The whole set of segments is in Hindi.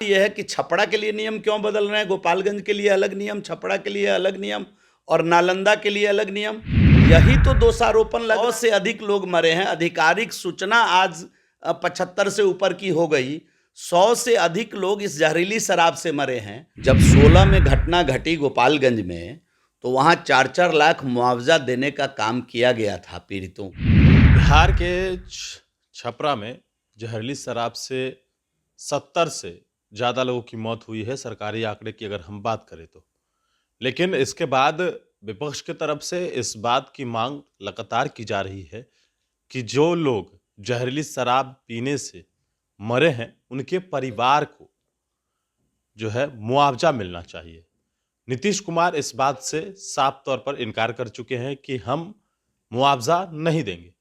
ये है कि छपरा के लिए नियम क्यों बदल रहे हैं, गोपालगंज के लिए अलग नियम, छपरा के लिए अलग नियम और नालंदा के लिए अलग नियम। यही तो दोषारोपण लगा। 100 से अधिक लोग मरे हैं। आधिकारिक सूचना आज 75 से ऊपर की हो गई। 100 से अधिक लोग इस जहरीली शराब से मरे हैं। जब 16 में घटना घटी गोपालगंज में, तो वहां 4-4 लाख मुआवजा देने का काम किया गया था पीड़ितों को। बिहार के छपरा में जहरीली शराब से 70 से ज़्यादा लोगों की मौत हुई है, सरकारी आंकड़े की अगर हम बात करें तो। लेकिन इसके बाद विपक्ष की तरफ से इस बात की मांग लगातार की जा रही है कि जो लोग जहरीली शराब पीने से मरे हैं, उनके परिवार को जो है मुआवजा मिलना चाहिए। नीतीश कुमार इस बात से साफ तौर पर इनकार कर चुके हैं कि हम मुआवजा नहीं देंगे।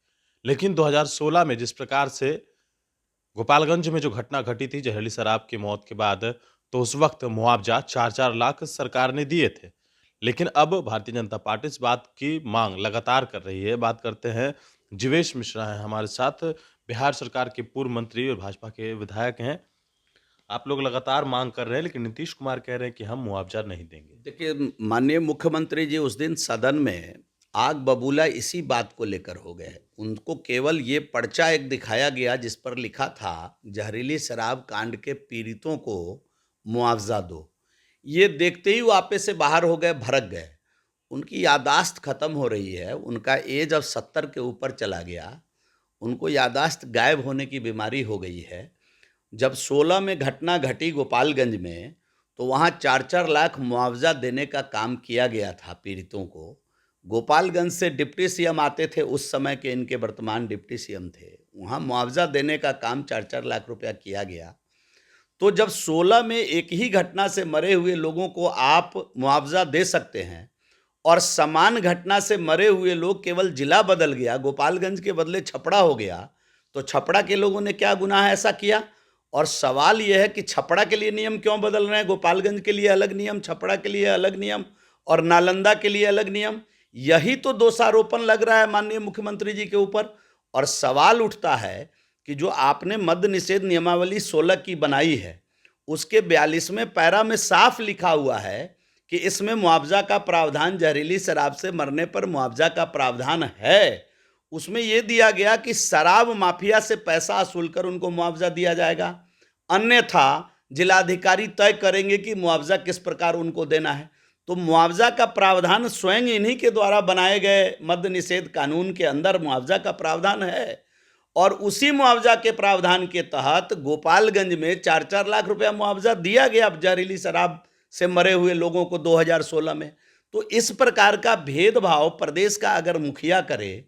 लेकिन 2016 में जिस प्रकार से गोपालगंज में जो घटना घटी थी जहरीली शराब की मौत के बाद, तो उस वक्त मुआवजा 4-4 लाख सरकार ने दिए थे। लेकिन अब भारतीय जनता पार्टी इस बात की मांग लगातार कर रही है। बात करते हैं, जीवेश मिश्रा हैं हमारे साथ, बिहार सरकार के पूर्व मंत्री और भाजपा के विधायक हैं। आप लोग लगातार मांग कर रहे हैं, लेकिन नीतीश कुमार कह रहे हैं कि हम मुआवजा नहीं देंगे। देखिए, माननीय मुख्यमंत्री जी उस दिन सदन में आग बबूला इसी बात को लेकर हो गए। उनको केवल ये पर्चा एक दिखाया गया जिस पर लिखा था जहरीली शराब कांड के पीड़ितों को मुआवजा दो। ये देखते ही वो आपे से बाहर हो गए, भड़क गए। उनकी यादाश्त खत्म हो रही है। उनका एज अब 70 के ऊपर चला गया। उनको यादाश्त गायब होने की बीमारी हो गई है। जब 16 में घटना घटी गोपालगंज में, तो वहाँ 4-4 लाख मुआवजा देने का काम किया गया था पीड़ितों को। गोपालगंज से डिप्टी सीएम आते थे, उस समय के इनके वर्तमान डिप्टी सीएम थे। वहाँ मुआवजा देने का काम 4-4 लाख रुपया किया गया। तो जब 16 में एक ही घटना से मरे हुए लोगों को आप मुआवजा दे सकते हैं, और समान घटना से मरे हुए लोग केवल जिला बदल गया, गोपालगंज के बदले छपरा हो गया, तो छपरा के लोगों ने क्या गुनाह ऐसा किया? और सवाल यह है कि छपरा के लिए नियम क्यों बदल रहे हैं, गोपालगंज के लिए अलग नियम, छपरा के लिए अलग नियम और नालंदा के लिए अलग नियम। यही तो दोषारोपण लग रहा है माननीय मुख्यमंत्री जी के ऊपर। और सवाल उठता है कि जो आपने मद्य निषेध नियमावली 16 की बनाई है, उसके 42वें पैरा में साफ लिखा हुआ है कि इसमें मुआवजा का प्रावधान, जहरीली शराब से मरने पर मुआवजा का प्रावधान है। उसमें यह दिया गया कि शराब माफिया से पैसा वसूल कर उनको मुआवजा दिया जाएगा, अन्यथा जिलाधिकारी तय करेंगे कि मुआवजा किस प्रकार उनको देना है। तो मुआवजा का प्रावधान स्वयं इन्हीं के द्वारा बनाए गए मद्य निषेध कानून के अंदर मुआवजा का प्रावधान है। और उसी मुआवजा के प्रावधान के तहत गोपालगंज में 4-4 लाख रुपया मुआवजा दिया गया जहरीली शराब से मरे हुए लोगों को 2016 में। तो इस प्रकार का भेदभाव प्रदेश का अगर मुखिया करे,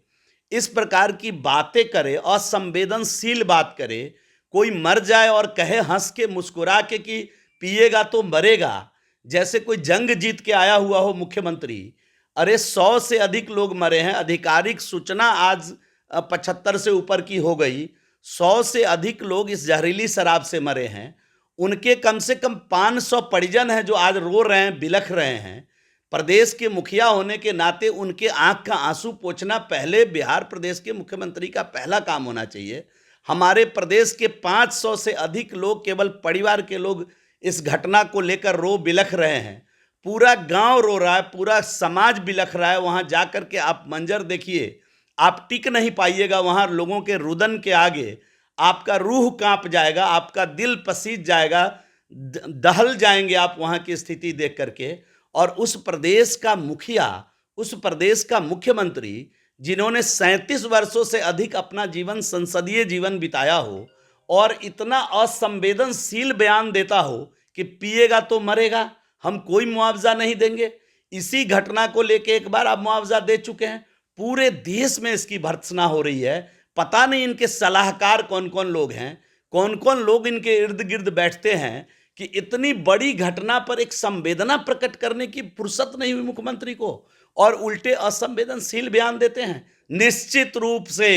इस प्रकार की बातें करे, असंवेदनशील बात करे, कोई मर जाए और कहे हंस के मुस्कुरा के कि पिएगा तो मरेगा, जैसे कोई जंग जीत के आया हुआ हो मुख्यमंत्री। अरे 100 से अधिक लोग मरे हैं। आधिकारिक सूचना आज 75 से ऊपर की हो गई। 100 से अधिक लोग इस जहरीली शराब से मरे हैं। उनके कम से कम 500 परिजन हैं जो आज रो रहे हैं, बिलख रहे हैं। प्रदेश के मुखिया होने के नाते उनके आंख का आंसू पोंछना पहले बिहार प्रदेश के मुख्यमंत्री का पहला काम होना चाहिए। हमारे प्रदेश के 500 से अधिक लोग, केवल परिवार के लोग, इस घटना को लेकर रो बिलख रहे हैं। पूरा गांव रो रहा है, पूरा समाज बिलख रहा है। वहां जाकर के आप मंजर देखिए, आप टिक नहीं पाइएगा वहां लोगों के रुदन के आगे। आपका रूह कांप जाएगा, आपका दिल पसीज जाएगा, दहल जाएंगे आप वहां की स्थिति देख करके। और उस प्रदेश का मुखिया, उस प्रदेश का मुख्यमंत्री, जिन्होंने 37 वर्षों से अधिक अपना जीवन, संसदीय जीवन बिताया हो, और इतना असंवेदनशील बयान देता हो कि पिएगा तो मरेगा, हम कोई मुआवजा नहीं देंगे। इसी घटना को लेके एक बार आप मुआवजा दे चुके हैं। पूरे देश में इसकी भर्त्सना हो रही है। पता नहीं इनके सलाहकार कौन कौन लोग हैं, कौन कौन लोग इनके इर्द गिर्द बैठते हैं कि इतनी बड़ी घटना पर एक संवेदना प्रकट करने की फुर्सत नहीं हुई मुख्यमंत्री को, और उल्टे असंवेदनशील बयान देते हैं। निश्चित रूप से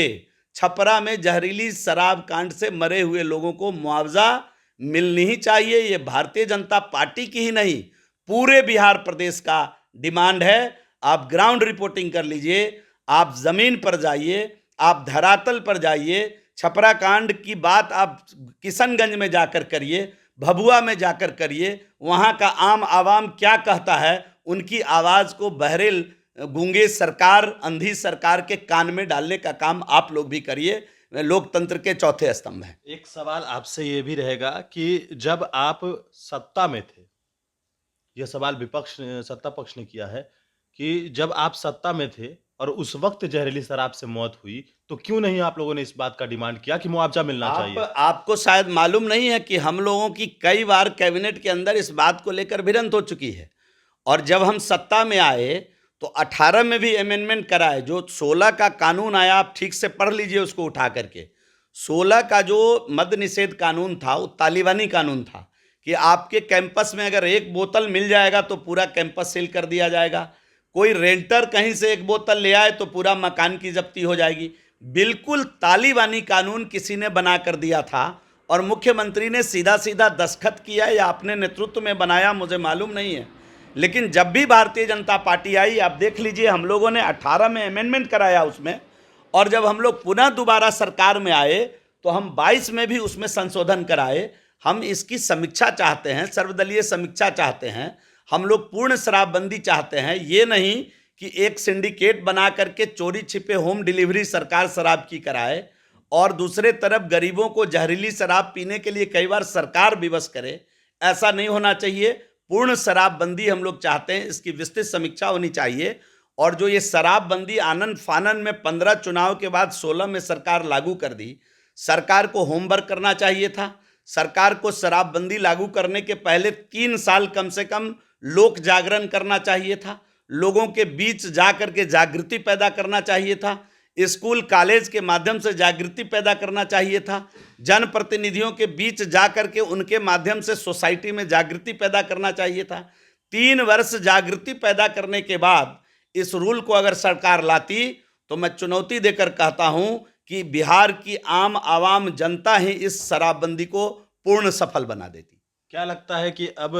छपरा में जहरीली शराब कांड से मरे हुए लोगों को मुआवजा मिलनी ही चाहिए। ये भारतीय जनता पार्टी की ही नहीं, पूरे बिहार प्रदेश का डिमांड है। आप ग्राउंड रिपोर्टिंग कर लीजिए, आप जमीन पर जाइए, आप धरातल पर जाइए। छपरा कांड की बात आप किशनगंज में जाकर करिए। भभुआ में जाकर करिए, वहाँ का आम आवाम क्या कहता है, उनकी आवाज़ को बहरे गूंगे सरकार, अंधी सरकार के कान में डालने का काम आप लोग भी करिए। लोकतंत्र के चौथे स्तंभ हैं। एक सवाल आपसे ये भी रहेगा कि जब आप सत्ता में थे, यह सवाल सत्ता पक्ष ने किया है कि जब आप सत्ता में थे और उस वक्त जहरीली शराब से मौत हुई, तो क्यों नहीं आप लोगों ने इस बात का डिमांड किया कि मुआवजा मिलना चाहिए? आपको शायद मालूम नहीं है कि हम लोगों की कई बार कैबिनेट के अंदर इस बात को लेकर भिड़ंत हो चुकी है। और जब हम सत्ता में आए तो 18 में भी अमेंडमेंट कराए। जो 16 का कानून आया, आप ठीक से पढ़ लीजिए उसको उठा करके। 16 का जो मद्य निषेध कानून था वो तालिबानी कानून था कि आपके कैंपस में अगर एक बोतल मिल जाएगा तो पूरा कैंपस सील कर दिया जाएगा। कोई रेंटर कहीं से एक बोतल ले आए तो पूरा मकान की जब्ती हो जाएगी। बिल्कुल तालिबानी कानून किसी ने बना कर दिया था और मुख्यमंत्री ने सीधा सीधा दस्तखत किया या अपने नेतृत्व में बनाया, मुझे मालूम नहीं है। लेकिन जब भी भारतीय जनता पार्टी आई, आप देख लीजिए, हम लोगों ने 18 में अमेंडमेंट कराया उसमें, और जब हम लोग पुनः दोबारा सरकार में आए तो हम 22 में भी उसमें संशोधन कराए। हम इसकी समीक्षा चाहते हैं, सर्वदलीय समीक्षा चाहते हैं। हम लोग पूर्ण शराबबंदी चाहते हैं। ये नहीं कि एक सिंडिकेट बना करके चोरी छिपे होम डिलीवरी सरकार शराब की कराए और दूसरे तरफ गरीबों को जहरीली शराब पीने के लिए कई बार सरकार विवश करे। ऐसा नहीं होना चाहिए। पूर्ण शराबबंदी हम लोग चाहते हैं, इसकी विस्तृत समीक्षा होनी चाहिए। और जो ये शराबबंदी आनन फानन में 15 चुनाव के बाद 16 में सरकार लागू कर दी, सरकार को होमवर्क करना चाहिए था। सरकार को शराबबंदी लागू करने के पहले 3 साल कम से कम लोक जागरण करना चाहिए था। लोगों के बीच जाकर के जागृति पैदा करना चाहिए था। स्कूल कॉलेज के माध्यम से जागृति पैदा करना चाहिए था। जनप्रतिनिधियों के बीच जाकर के उनके माध्यम से सोसाइटी में जागृति पैदा करना चाहिए था। 3 वर्ष जागृति पैदा करने के बाद इस रूल को अगर सरकार लाती तो मैं चुनौती देकर कहता हूं कि बिहार की आम आवाम जनता ही इस शराबबंदी को पूर्ण सफल बना देती। क्या लगता है कि अब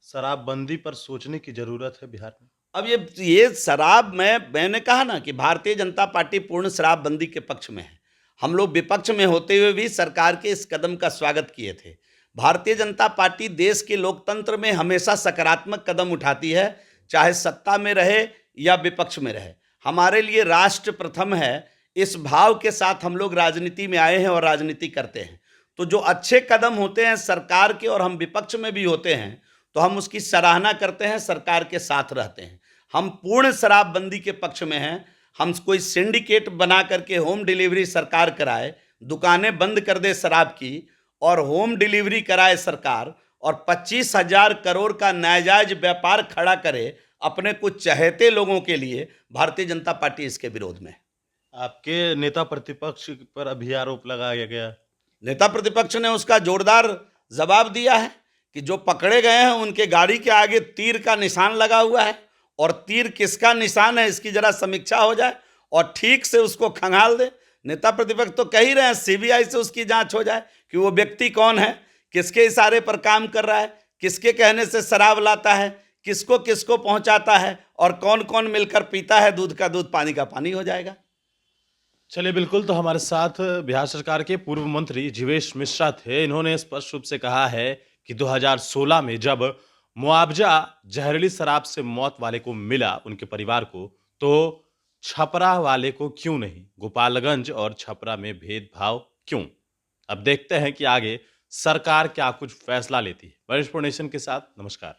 शराबबंदी पर सोचने की जरूरत है बिहार में? अब ये शराब में, मैंने कहा ना कि भारतीय जनता पार्टी पूर्ण शराबबंदी के पक्ष में है। हम लोग विपक्ष में होते हुए भी सरकार के इस कदम का स्वागत किए थे। भारतीय जनता पार्टी देश के लोकतंत्र में हमेशा सकारात्मक कदम उठाती है, चाहे सत्ता में रहे या विपक्ष में रहे। हमारे लिए राष्ट्र प्रथम है, इस भाव के साथ हम लोग राजनीति में आए हैं और राजनीति करते हैं। तो जो अच्छे कदम होते हैं सरकार के, और हम विपक्ष में भी होते हैं, तो हम उसकी सराहना करते हैं, सरकार के साथ रहते हैं। हम पूर्ण शराबबंदी के पक्ष में हैं। हम कोई सिंडिकेट बना करके होम डिलीवरी सरकार कराए, दुकानें बंद कर दे शराब की और होम डिलीवरी कराए सरकार, और 25,000 करोड़ का नाजायज व्यापार खड़ा करे अपने कुछ चहेते लोगों के लिए, भारतीय जनता पार्टी इसके विरोध में है। आपके नेता प्रतिपक्ष पर अभी आरोप लगाया गया। नेता प्रतिपक्ष ने उसका जोरदार जवाब दिया है कि जो पकड़े गए हैं उनके गाड़ी के आगे तीर का निशान लगा हुआ है, और तीर किसका निशान है इसकी जरा समीक्षा हो जाए और ठीक से उसको खंगाल दे। नेता प्रतिपक्ष तो कह ही रहे हैं सीबीआई से उसकी जांच हो जाए कि वो व्यक्ति कौन है, किसके इशारे पर काम कर रहा है, किसके कहने से शराब लाता है, किसको किसको पहुंचाता है, और कौन कौन मिलकर पीता है। दूध का दूध, पानी का पानी हो जाएगा। चलिए, बिल्कुल। तो हमारे साथ बिहार सरकार के पूर्व मंत्री जीवेश मिश्रा थे। इन्होंने स्पष्ट रूप से कहा है कि 2016 में जब मुआवजा जहरीली शराब से मौत वाले को मिला, उनके परिवार को, तो छपरा वाले को क्यों नहीं? गोपालगंज और छपरा में भेदभाव क्यों? अब देखते हैं कि आगे सरकार क्या कुछ फैसला लेती है। वरिष्ठ नेशन के साथ नमस्कार।